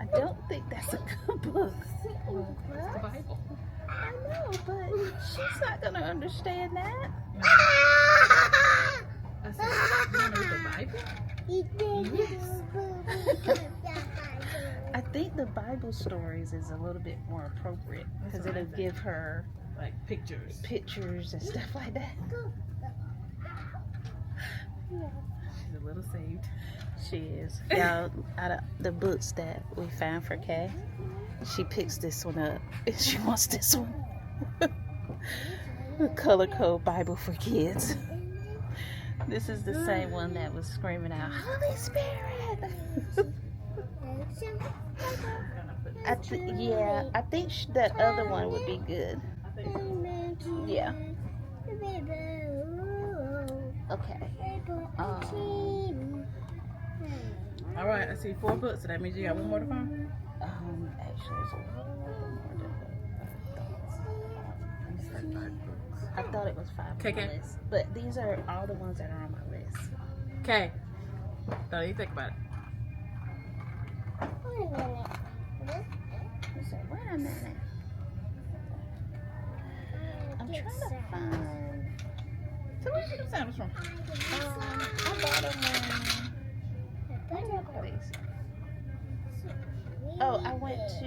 I don't think that's a good book. It's the Bible. I know, but she's not gonna understand that. I said, you want to read the Bible? Yes. I think the Bible stories is a little bit more appropriate because That's what I it'll think. give her Like pictures. pictures and stuff like that. She's a little saved. She is. Y'all, out of the books that we found for Kay, she picks this one up. She wants this one. The Color Code Bible for Kids. This is the same one that was screaming out, Holy Spirit! I think that other one would be good. Yeah. Okay. All right, I see 4 books, so that means you got one more to find? Actually, there's a little more than that. I thought it was 5 on Okay. my list. But these are all the ones that are on my list. Okay. Don't you think about it. So, wait a minute. I'm trying to find. So where'd you get the sandwich from? I bought them when. Oh, I went to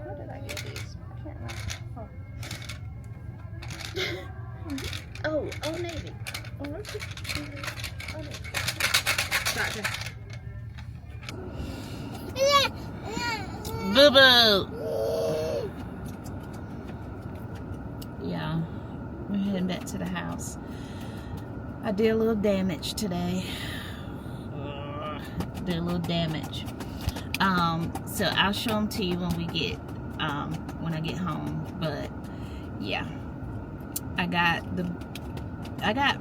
where did I get these? I can't remember. Oh, Old Navy. Boo boo. Yeah, we're heading back to the house. I did a little damage today. Did a little damage. So I'll show them to you when we get when I get home. But yeah, I got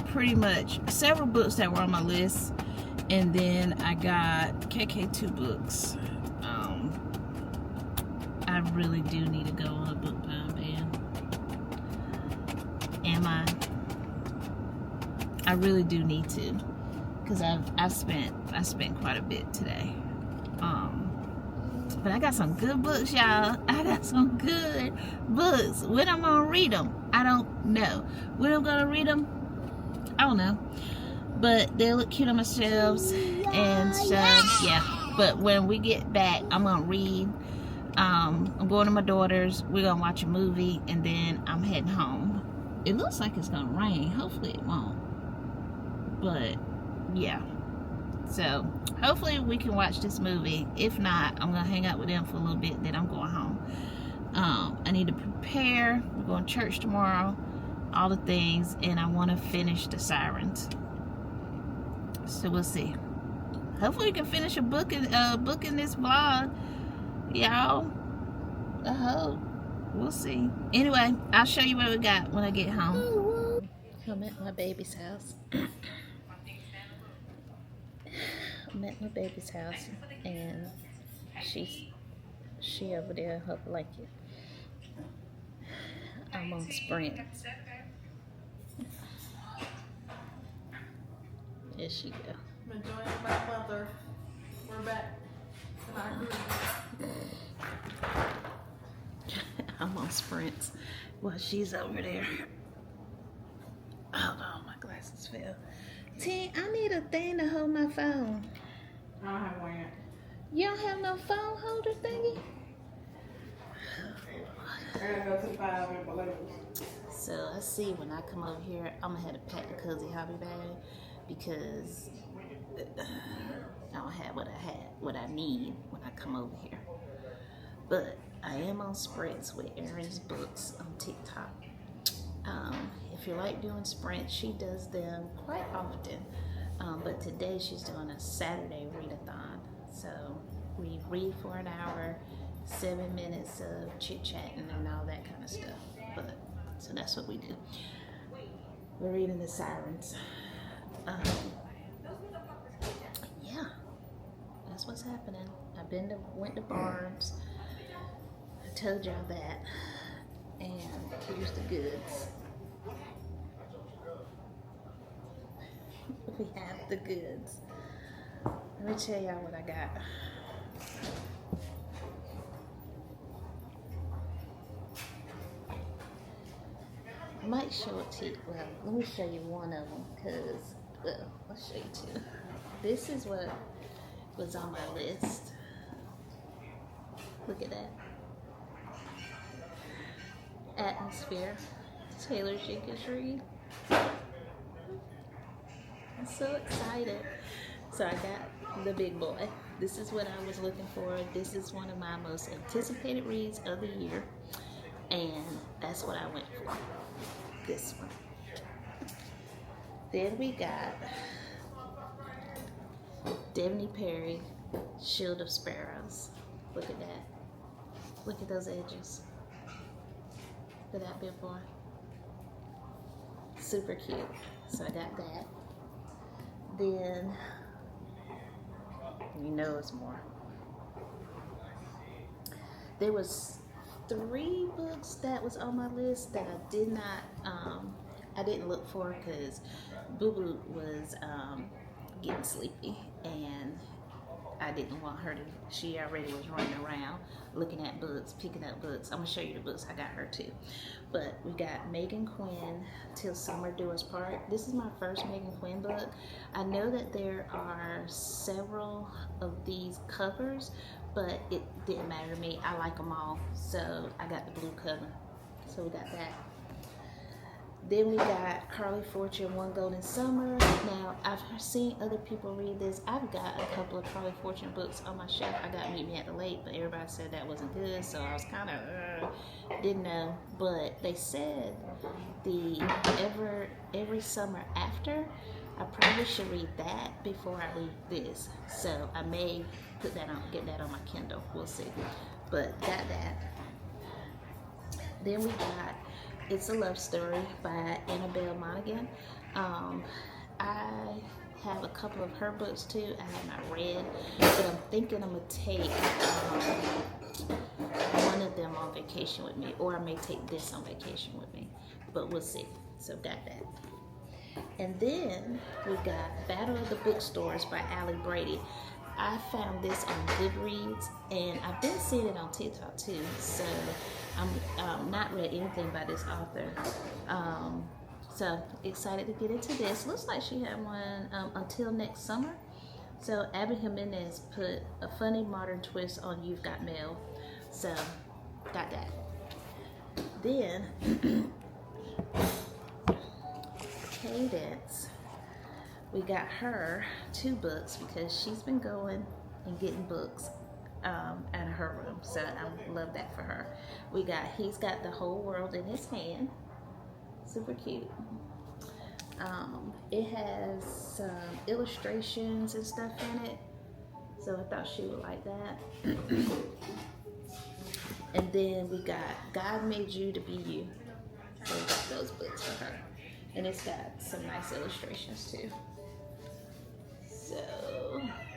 pretty much several books that were on my list, and then I got KK2 books. I really do need to go on a book time ban. I really do need to, because I spent quite a bit today. But I got some good books, y'all. I got some good books. When I'm gonna read them, I don't know. When I'm gonna read them, I don't know. But they look cute on my shelves, and so yeah. But when we get back, I'm gonna read. I'm going to my daughter's. We're gonna watch a movie, and then I'm heading home. It looks like it's gonna rain. Hopefully it won't. But yeah. So hopefully we can watch this movie. If not, I'm gonna hang out with them for a little bit, and then I'm going home. I need to prepare. We're going to church tomorrow. All the things, and I want to finish the Sirens. So we'll see. Hopefully we can finish a book in this vlog, y'all. I hope. We'll see. Anyway, I'll show you what we got when I get home. I'm at my baby's house. I'm at my baby's house, and she over there in her blanket. I'm on Sprint. There she go. I'm enjoying my mother. We're back in our group. I'm on Sprints while she's over there. Oh no, my glasses fell. T, I need a thing to hold my phone. I don't have one yet. You don't have no phone holder thingy? I gotta go to the 5-minute labels. So I see when I come over here, I'm gonna have to pack the cozy hobby bag because I don't have what I need when I come over here. But I am on sprints with Erin's books on TikTok. If you like doing sprints, she does them quite often. But today she's doing a Saturday readathon. So we read for an hour, 7 minutes of chit-chatting and all that kind of stuff. So that's what we do. We're reading the Sirens. Yeah, that's what's happening. Went to Barnes. I told y'all that. And here's the goods. We have the goods. Let me tell y'all what I got. I might show it to you. Well, let me show you one of them because, well, I'll show you two. This is what was on my list. Look at that. Atmosphere. Taylor Jenkins Reid. I'm so excited. So I got the big boy. This is what I was looking for. This is one of my most anticipated reads of the year. And that's what I went for. This one. Then we got Devney Perry, Shield of Sparrows. Look at that. Look at those edges. Look at that big boy. Super cute. So I got that. Then, you know it's more. There was 3 books that was on my list that I did not, I didn't look for because Boo Boo was getting sleepy and I didn't want her to, she already was running around looking at books, picking up books. I'm going to show you the books I got her too. But we got Megan Quinn, Till Summer Do Us Part. This is my first Megan Quinn book. I know that there are several of these covers, but it didn't matter to me. I like them all. So I got the blue cover. So we got that. Then we got Carly Fortune, One Golden Summer. Now, I've seen other people read this. I've got a couple of Carly Fortune books on my shelf. I got Meet Me at the Lake, but everybody said that wasn't good, so I was kind of didn't know. But they said the every summer after, I probably should read that before I read this. So I may get that on my Kindle. We'll see. But got that. Then we got It's a Love Story by Annabelle Monaghan. I have a couple of her books too. I have not read, but I'm thinking I'm going to take one of them on vacation with me, or I may take this on vacation with me, but we'll see. So got that. And then we got Battle of the Bookstores by Allie Brady. I found this on Goodreads, and I've been seeing it on TikTok too. So I'm not read anything by this author. So excited to get into this. Looks like she had one until next summer. So Abby Jimenez put a funny modern twist on You've Got Mail. So got that. Then Cadence, we got her 2 books because she's been going and getting books out of her room. So I love that for her. We got He's Got the Whole World in His Hand. Super cute. It has some illustrations and stuff in it. So I thought she would like that. And then we got God Made You to Be You. So we got those books for her. And it's got some nice illustrations too. So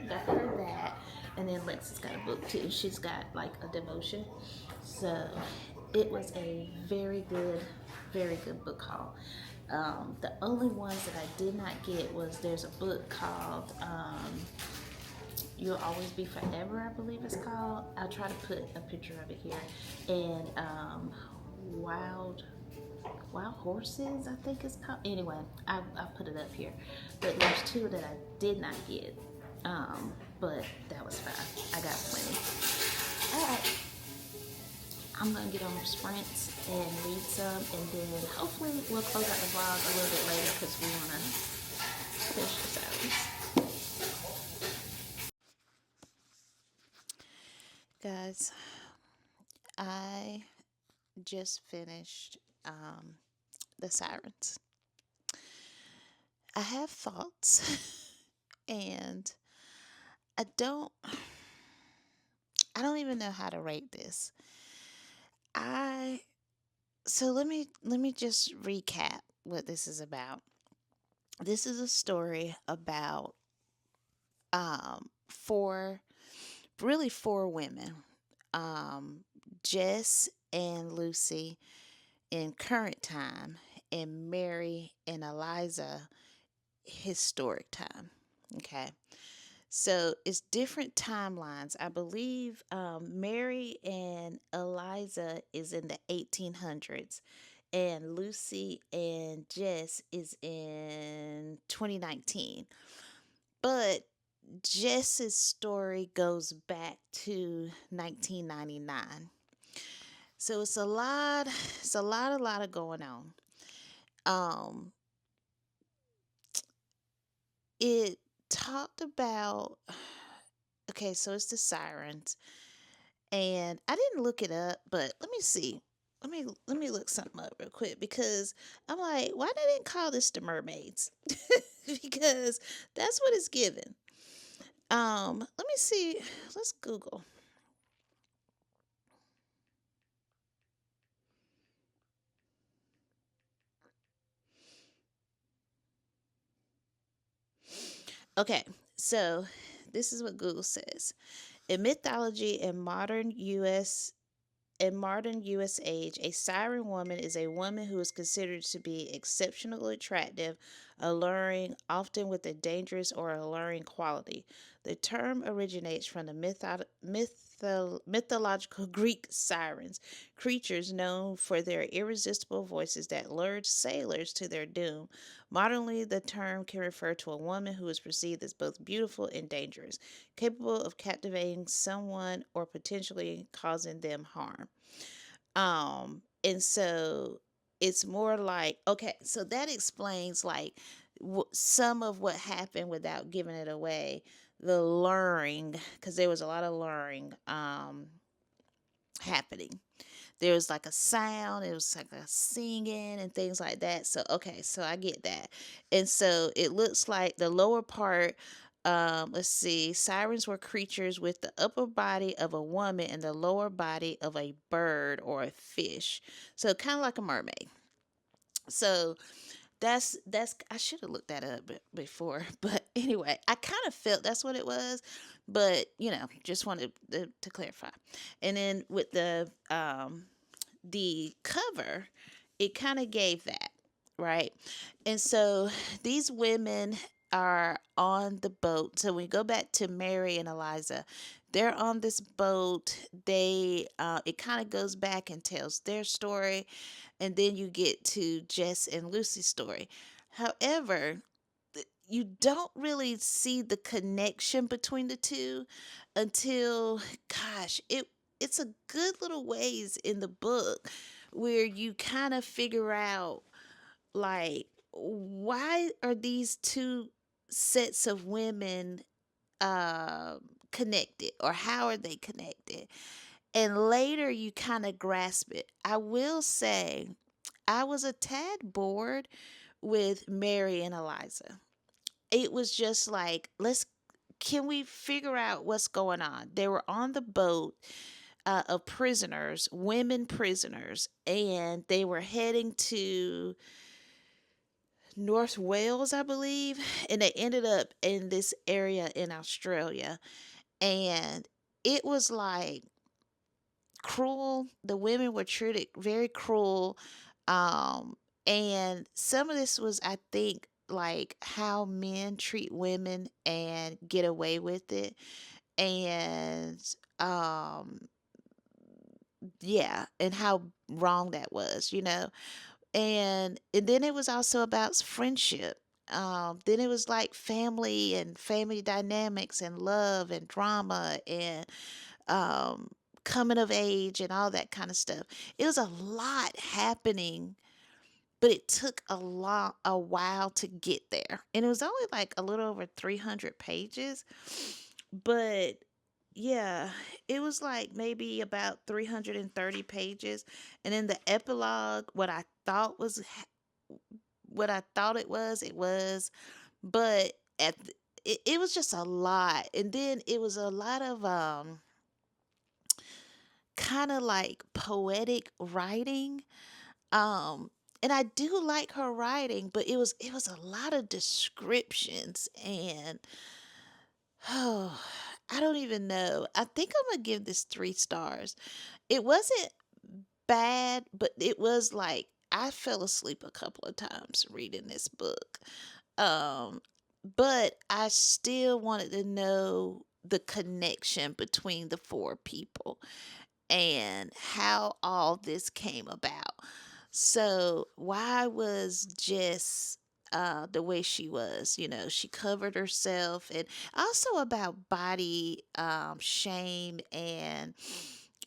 got her that. And then Lexi's got a book too. She's got like a devotion. So it was a very good book haul. The only ones that I did not get was there's a book called You'll Always Be Forever, I believe it's called. I'll try to put a picture of it here. And Wild Horses, I think it's called. Anyway, I'll put it up here. But there's 2 that I did not get. But that was fine. I got plenty. Alright. I'm going to get on sprints and read some, and then hopefully we'll close out the vlog a little bit later because we want to finish the Sirens. Guys, I just finished the Sirens. I have thoughts, and I don't even know how to rate this. So let me just recap what this is about. This is a story about 4 women, Jess and Lucy in current time, and Mary and Eliza historic time. Okay. So it's different timelines. I believe Mary and Eliza is in the 1800s, and Lucy and Jess is in 2019. But Jess's story goes back to 1999. So it's a lot of going on. It talked about, okay, so it's the Sirens, and I didn't look it up, but let me see. Let me look something up real quick, because I'm like, why they didn't call this the Mermaids? Because that's what it's given. Let me see. Let's Google. Okay, so this is what Google says. In mythology and modern U.S. age, a siren woman is a woman who is considered to be exceptionally attractive, alluring, often with a dangerous or alluring quality. The term originates from the mythological Greek sirens, creatures known for their irresistible voices that lured sailors to their doom. Modernly, the term can refer to a woman who is perceived as both beautiful and dangerous, capable of captivating someone or potentially causing them harm. And so it's more like, okay, so that explains like some of what happened without giving it away. The luring, because there was a lot of luring happening. There was like a sound, it was like a singing and things like that. So okay, so I get that. And so it looks like the lower part, let's see, sirens were creatures with the upper body of a woman and the lower body of a bird or a fish. So kind of like a mermaid. So that's I should have looked that up before, but anyway, I kind of felt that's what it was, but just wanted to clarify. And then with the cover, it kind of gave that, right? And so these women are on the boat. So we go back to Mary and Eliza. They're on this boat. They it kind of goes back and tells their story, and then you get to Jess and Lucy's story. However, you don't really see the connection between the two until, gosh, it's a good little ways in the book where you kind of figure out, like, why are these two sets of women connected, or how are they connected? And later you kind of grasp it. I will say I was a tad bored with Mary and Eliza. It was just like, can we figure out what's going on? They were on the boat of prisoners, women prisoners, and they were heading to North Wales, I believe, and they ended up in this area in Australia. And it was like cruel. The women were treated very cruel. Um, and some of this was, I think, like how men treat women and get away with it. And yeah, and how wrong that was. And then it was also about friendship. Then it was like family and family dynamics and love and drama and um, coming of age and all that kind of stuff. It was a lot happening, but it took a while to get there. And it was only like a little over 300 pages. But yeah, it was like maybe about 330 pages. And in the epilogue, what I thought it was, but it was just a lot. And then it was a lot of kind of like poetic writing. Um and I do like her writing, but it was a lot of descriptions. And oh, I don't even know. I think I'm gonna give this 3 stars. It wasn't bad, but it was like I fell asleep a couple of times reading this book. Um, but I still wanted to know the connection between the 4 people and how all this came about. So, why was Jess the way she was? She covered herself, and also about body shame and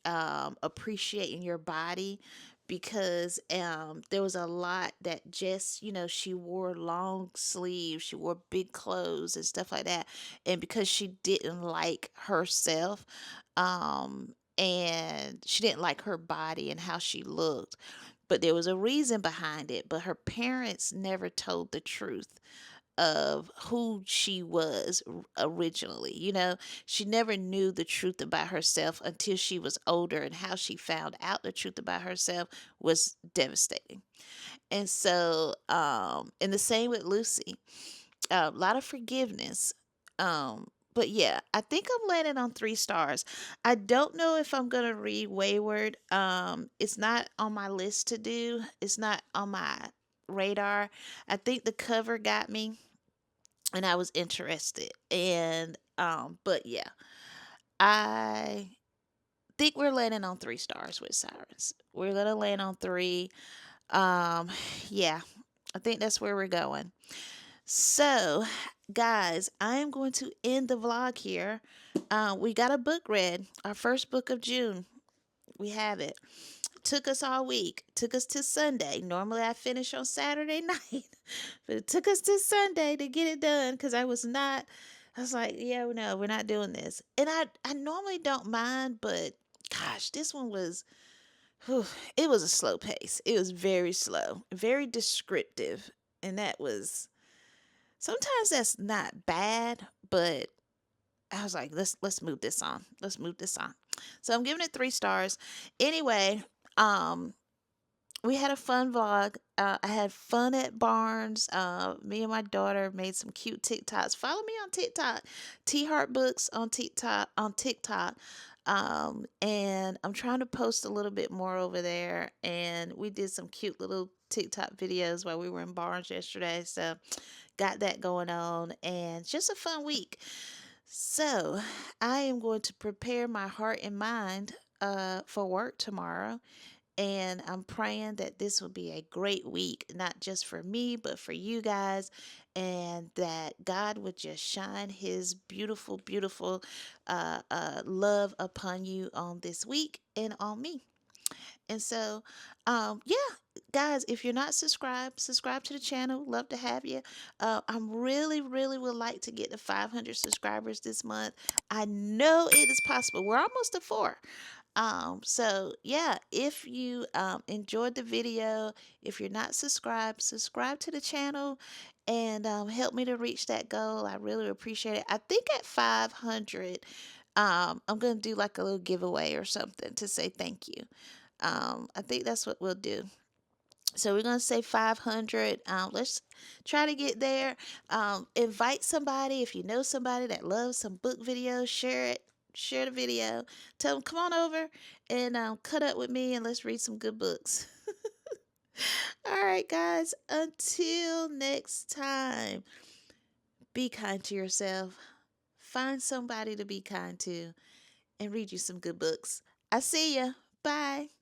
appreciating your body, because there was a lot that Jess, she wore long sleeves, she wore big clothes and stuff like that. And because she didn't like herself, and she didn't like her body and how she looked, but there was a reason behind it. But her parents never told the truth of who she was originally. She never knew the truth about herself until she was older, and how she found out the truth about herself was devastating. And so, and the same with Lucy, a lot of forgiveness. But yeah, I think I'm landing on 3 stars. I don't know if I'm gonna read Wayward. It's not on my list to do. It's not on my radar. I think the cover got me, and I was interested. And but yeah, I think we're landing on 3 stars with Sirens. We're gonna land on 3. Um, yeah, I think that's where we're going. So, guys, I am going to end the vlog here. We got a book read, our first book of June. We have it. took us all week. Took us to Sunday. Normally I finish on Saturday night, but it took us to Sunday to get it done because I was like, yeah, no, we're not doing this. And I normally don't mind, but gosh, this one was, whew, it was a slow pace. It was very slow, very descriptive. And that was, sometimes that's not bad, but I was like, let's move this on. Let's move this on. So I'm giving it 3 stars. Anyway, we had a fun vlog. I had fun at Barnes. Me and my daughter made some cute TikToks. Follow me on TikTok, T Heart Books on TikTok. And I'm trying to post a little bit more over there. And we did some cute little TikTok videos while we were in Barnes yesterday. So got that going on, and just a fun week. So I am going to prepare my heart and mind for work tomorrow. And I'm praying that this will be a great week, not just for me, but for you guys. And that God would just shine his beautiful, beautiful love upon you on this week and on me. And so, yeah, guys, if you're not subscribed, subscribe to the channel. Love to have you. I'm really, really would like to get to 500 subscribers this month. I know it is possible. We're almost to 4. So yeah, if you enjoyed the video, if you're not subscribed, subscribe to the channel and help me to reach that goal. I really appreciate it. I think at 500, I'm going to do like a little giveaway or something to say thank you. I think that's what we'll do. So we're going to say 500. Let's try to get there. Invite somebody. If you know somebody that loves some book videos, share it. Share the video. Tell them, come on over and cut up with me and let's read some good books. All right, guys. Until next time, be kind to yourself. Find somebody to be kind to and read you some good books. I see ya. Bye.